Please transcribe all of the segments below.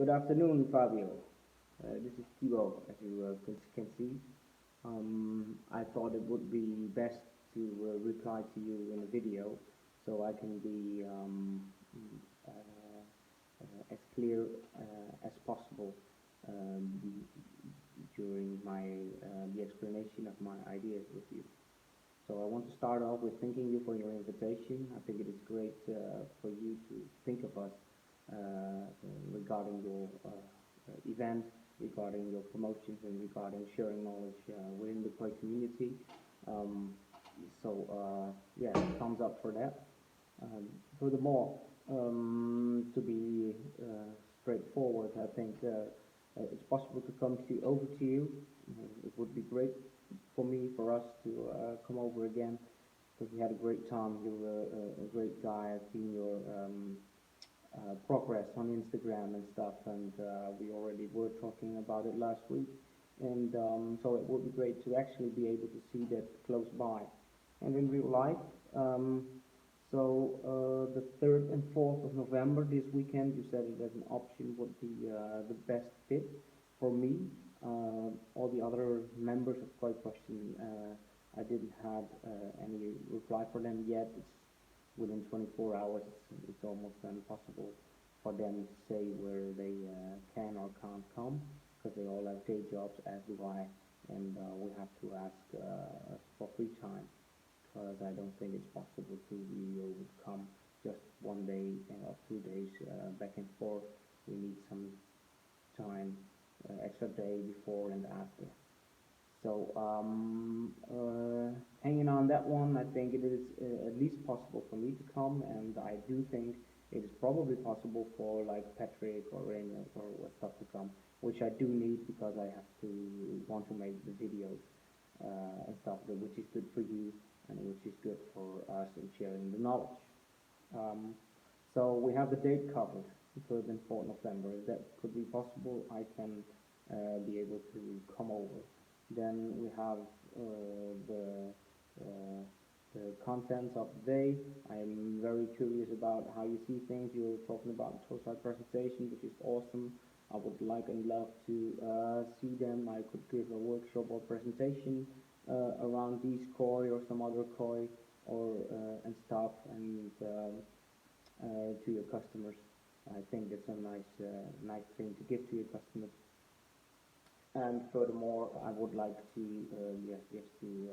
Good afternoon, Fabio. This is Thibaut, as you can see. I thought it would be best to reply to you in a video so I can be as clear as possible um, during the explanation of my ideas with you. So I want to start off with thanking you for your invitation. I think it is great for you to think of us regarding your event, regarding your promotions, and regarding sharing knowledge within the Koi community. Um, yeah, thumbs up for that. Um, Furthermore, to be straightforward, I think it's possible to come over to you. It would be great for me, for us to come over again because we had a great time. You're a great guy. I've seen your progress on Instagram and stuff, and we already were talking about it last week. And so it would be great to actually be able to see that close by and in real life. Um, the 3rd and 4th of November this weekend, you said it as an option would be the best fit for me. All the other members of Koi Question, I didn't have any reply for them yet. It's within 24 hours. It's almost impossible for them to say where they can or can't come because they all have day jobs, as do I, and we have to ask for free time because I don't think it's possible to be able to come just one day or 2 days back and forth. We need some time, extra day before and after. So hanging on that one, I think it is at least possible for me to come, and I do think it is probably possible for like Patrick or Rainer or stuff to come, which I do need because I have to want to make the videos and stuff, which is good for you and which is good for us in sharing the knowledge. Um, so we have the date covered, 3rd and 4th November. If that could be possible, I can be able to come over. Then we have uh, the contents of the day. I am very curious about how you see things. You're talking about TOSI presentation, which is awesome. I would like and love to see them. I could give a workshop or presentation around these koi or some other koi or and stuff to your customers. I think that's a nice thing to give to your customers. And furthermore, I would like to just to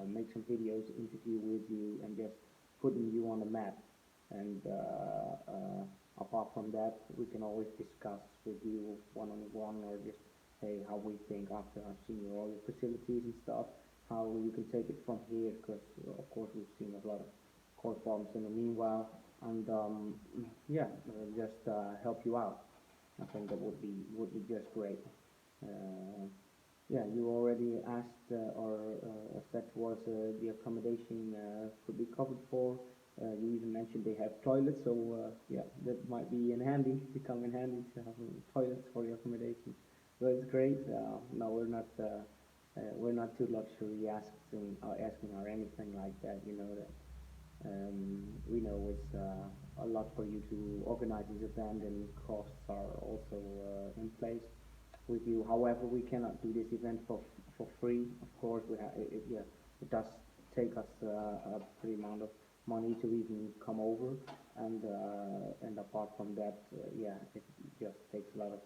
make some videos, interview with you, and just putting you on the map. And apart from that, we can always discuss with you one on one, or just say how we think after I've seen all your facilities and stuff, how you can take it from here. Because of course we've seen a lot of core forms in the meanwhile, and yeah, just help you out. I think that would be just great. Uh, yeah, you already asked or said to us the accommodation could be covered for. You even mentioned they have toilets, so yeah, that might be in handy, become in handy to have toilets for your accommodation. So it's great. No, we're not too luxury asking or anything like that. You know that. We know it's a lot for you to organize this event, and costs are also in place with you. However, we cannot do this event for free. Of course, yeah, it does take us a pretty amount of money to even come over, and apart from that, yeah, it just takes a lot of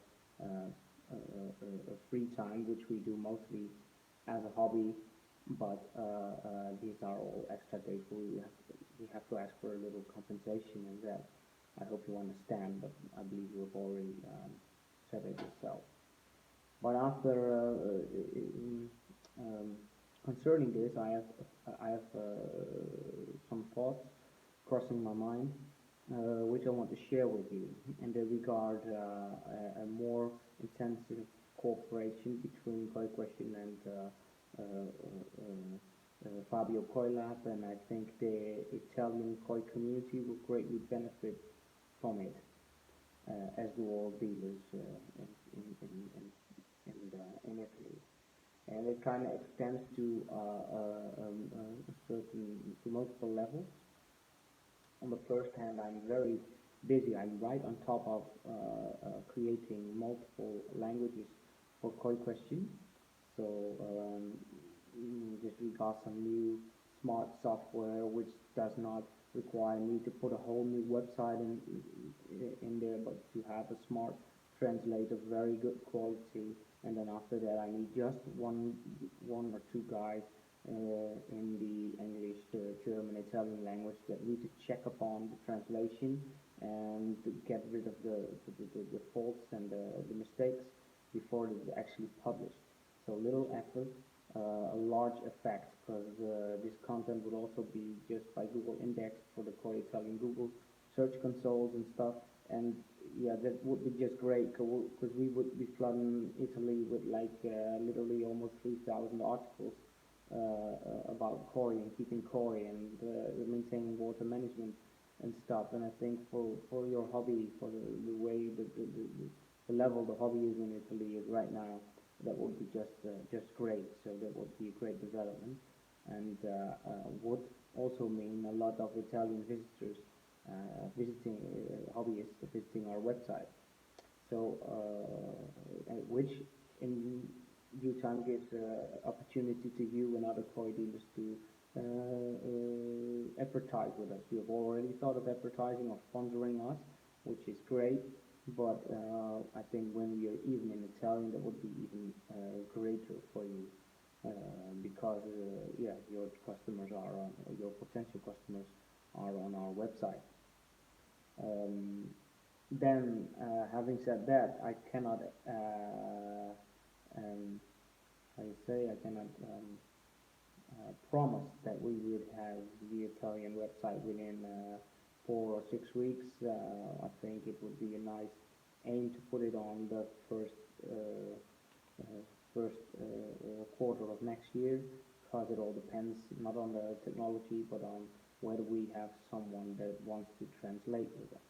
free time, which we do mostly as a hobby. But these are all extra days. We have to ask for a little compensation, and that I hope you understand. But I believe you have already said it yourself. But after um, concerning this, I have some thoughts crossing my mind, which I want to share with you, and they regard a more intensive cooperation between Koi Question and Fabio Koi Lab, and I think the Italian Koi community will greatly benefit from it, as do all dealers in Italy. And it kind of extends to a certain to multiple levels. On the first hand, I'm very busy. I'm right on top of creating multiple languages for Koi Question. So just we got some new smart software which does not require me to put a whole new website in there, but to have a smart translator, very good quality. And then after that, I need just one or two guys in the English, German, Italian language that need to check upon the translation and to get rid of the faults and the mistakes before it is actually published. So little effort, a large effect, because this content will also be just by Google indexed for the core Italian Google search consoles and stuff. And yeah, that would be just great because we would be flooding Italy with like literally almost 3,000 articles about Corey and keeping Corey and maintaining water management and stuff. And I think for your hobby, for the way the level the hobby is in Italy is right now, that would be just great. So that would be a great development, and would also mean a lot of Italian visitors visiting hobbyists visiting our website. So which in due time gives opportunity to you and other toy dealers to advertise with us. You have already thought of advertising or sponsoring us, which is great. But I think when we are even in Italian, that would be even greater for you because yeah, your customers are on, or your potential customers are on our website. Um, then, having said that, I cannot, um, how you say, I cannot promise that we would have the Italian website within 4 or 6 weeks. I think it would be a nice aim to put it on the quarter of next year, because it all depends not on the technology but on whether we have someone that wants to translate with us,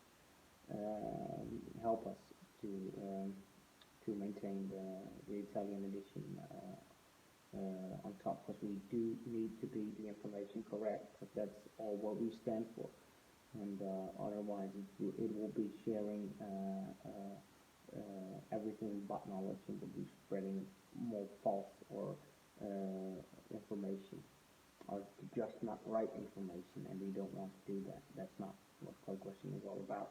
help us to um, to maintain the Italian edition on top, because we do need to be the information correct, because that's all what we stand for, and otherwise it will be sharing everything but knowledge, and will be spreading more false or information, or just not right information, and we don't want to do that. That's not what Code Question is all about.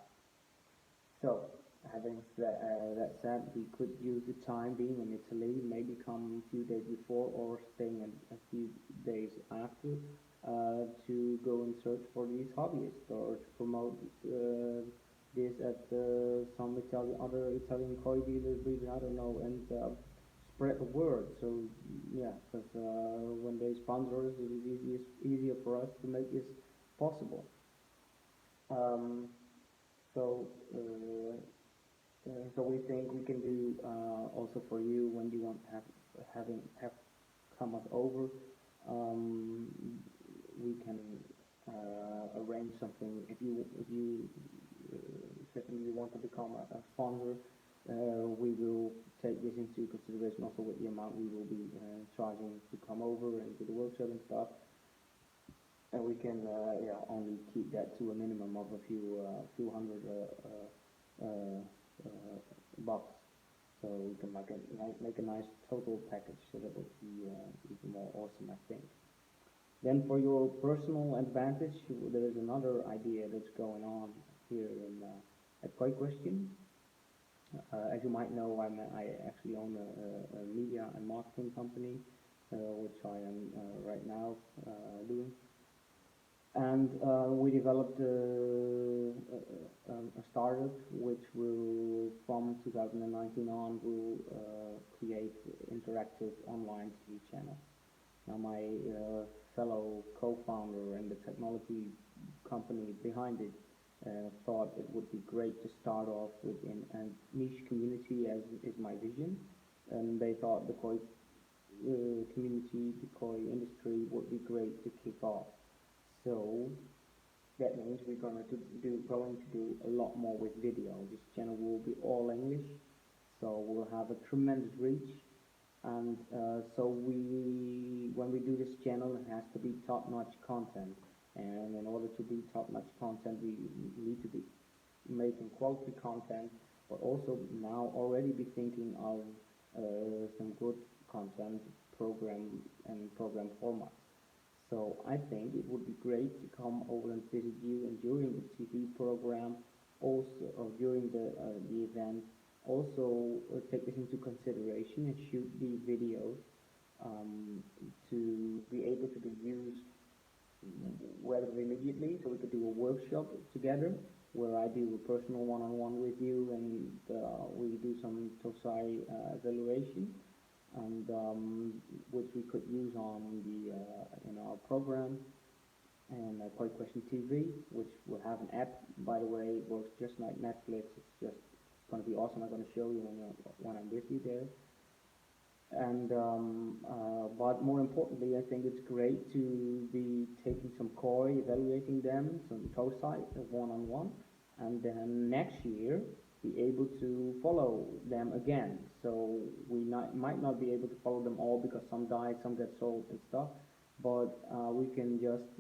So, having that said, we could use the time being in Italy, maybe come a few days before or staying a few days after to go and search for these hobbyists, or to promote this at some other Italian koi dealers region, I don't know, and spread the word. So, yeah, because when they sponsor us, it is easier for us to make this possible. Um, so, so we think we can do also for you when you want to have come us over. Um, we can arrange something if you certainly want to become a sponsor. We will take this into consideration also with the amount we will be charging to come over and do the workshop and stuff. And we can yeah, only keep that to a minimum of a few hundred bucks. So we can make a nice total package. So that would be even more awesome, I think. Then for your personal advantage, there is another idea that's going on here in at Koi Question. As you might know, I actually own a media and marketing company, which I am right now doing. And we developed a startup which will, from 2019 on, will create interactive online TV channels. Now, my fellow co-founder and the technology company behind it thought it would be great to start off within a niche community, as is my vision. And they thought the koi community, the koi industry would be great to kick off. So that means we're going to do a lot more with video. This channel will be all English, so we'll have a tremendous reach. And so when we do this channel, it has to be top-notch content. And in order to be top-notch content, we need to be making quality content, but also now already be thinking of some good content program and program formats. So I think it would be great to come over and visit you, and during the TV program, also, or during the event, also take this into consideration and shoot the videos to be able to be used rather immediately, so we could do a workshop together where I do a personal one-on-one with you, and we do some TOSI evaluation, and which we could use on the in our program, and Koi Question TV, which will have an app. By the way, it works just like Netflix. It's just going to be awesome. I'm going to show you when I'm with you there. And but more importantly, I think it's great to be taking some koi, evaluating them, some TOSI one-on-one, and then next year be able to follow them again. So we might not be able to follow them all because some die, some get sold and stuff, but we can just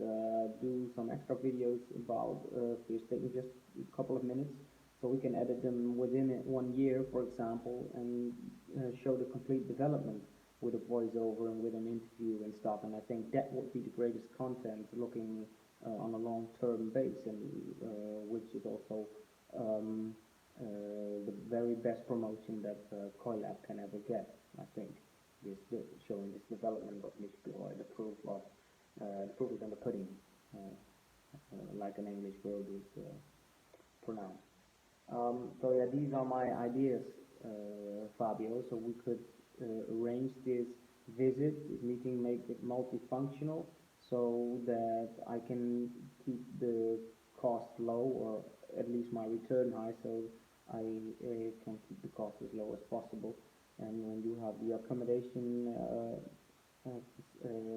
do some extra videos about fish, taking just a couple of minutes, so we can edit them within 1 year, for example, and show the complete development with a voiceover and with an interview and stuff. And I think that would be the greatest content looking on a long-term base, and which is also um, the very best promotion that CoiLab can ever get. I think showing this development of this or the proof of the proof is in the pudding, like an English word is pronounced. So yeah, these are my ideas, Fabio. So we could arrange this visit, this meeting, make it multifunctional, so that I can keep the cost low, or at least my return high, so I can keep the cost as low as possible. And when you have the accommodation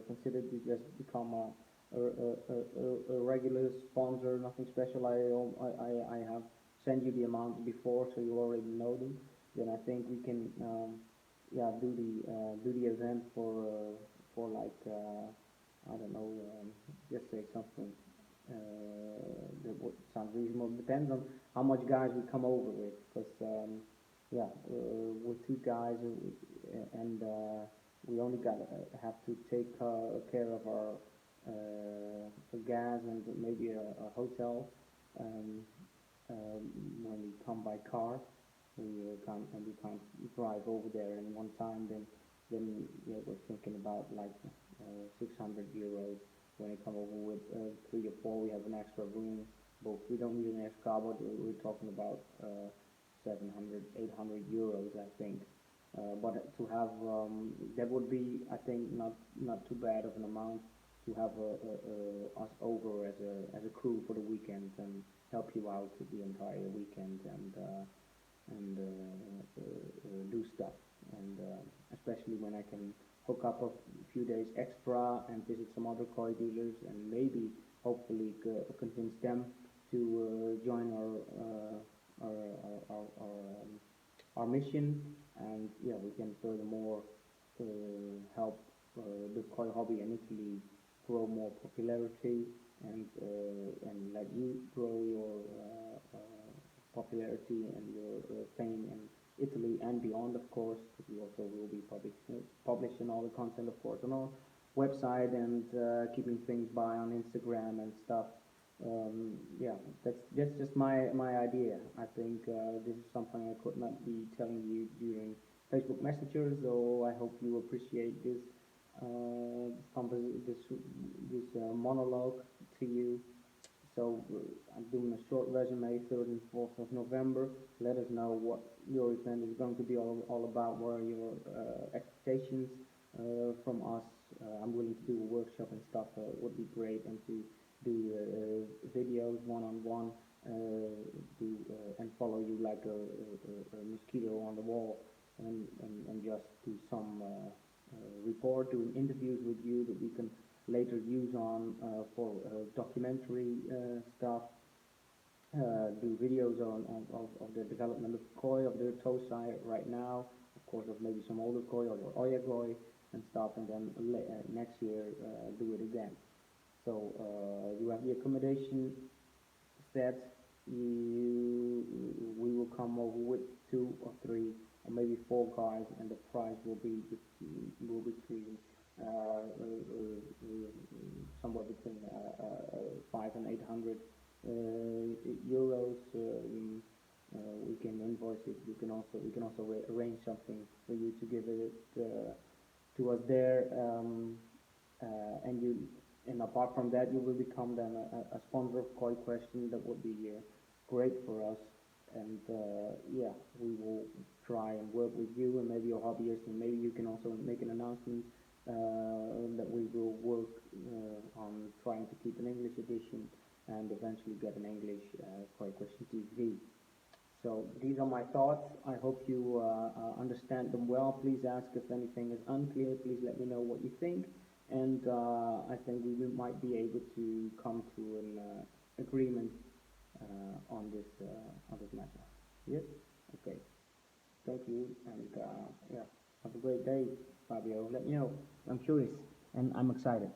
considered, to just become a regular sponsor, nothing special. I have sent you the amount before, so you already know them. Then I think we can yeah, do the event for like I don't know, just say something that would sound reasonable. Depends on how much guys we come over with, because yeah, we're two guys, and we only got have to take care of our gas and maybe a hotel. Um, when we come by car, we can't drive over there in one time. Then yeah, we're thinking about like 600 euros. When I come over with 3 or 4, we have an extra room. But we don't need an extra car, but we're talking about 700, 800 euros, I think. But to have that would be, I think, not too bad of an amount to have us over as a crew for the weekend and help you out the entire weekend, and do stuff, and especially when I can hook up a few days extra and visit some other koi dealers, and maybe hopefully convince them to join our mission. And yeah, we can furthermore help the koi hobby in Italy grow more popularity, and let you grow your popularity and your fame in Italy and beyond, of course, because we also will be publishing all the content, of course, on our website, and keeping things by on Instagram and stuff. Yeah, that's just my idea. I think this is something I could not be telling you during Facebook Messenger, so I hope you appreciate this monologue to you. So I'm doing a short resume, 3rd and 4th of November. Let us know what your event is going to be all about. What are your expectations from us? I'm willing to do a workshop and stuff. It would be great, and to do videos one-on-one, do and follow you like a mosquito on the wall, and just do some report, doing interviews with you that we can later use on for documentary stuff, do videos of the development of koi, of the TOSI right now, of course, of maybe some older koi or Oya koi and stuff, and then next year do it again. So you have the accommodation set, we will come over with two or three or maybe four guys, and the price will be between somewhere between 500 and 800 euros. We can invoice it. We can also arrange something for you to give it to us there, and you and apart from that, you will become then a sponsor of Koi Question. That would be great for us. And yeah, we will try and work with you and maybe your hobbyists, and maybe you can also make an announcement that we will work on trying to keep an English edition and eventually get an English Koi Question TV. So these are my thoughts. I hope you understand them well. Please ask if anything is unclear. Please let me know what you think. And I think we might be able to come to an agreement on this matter. Yes. Okay. Thank you. And yeah, have a great day, Fabio. Let me know. I'm curious and I'm excited.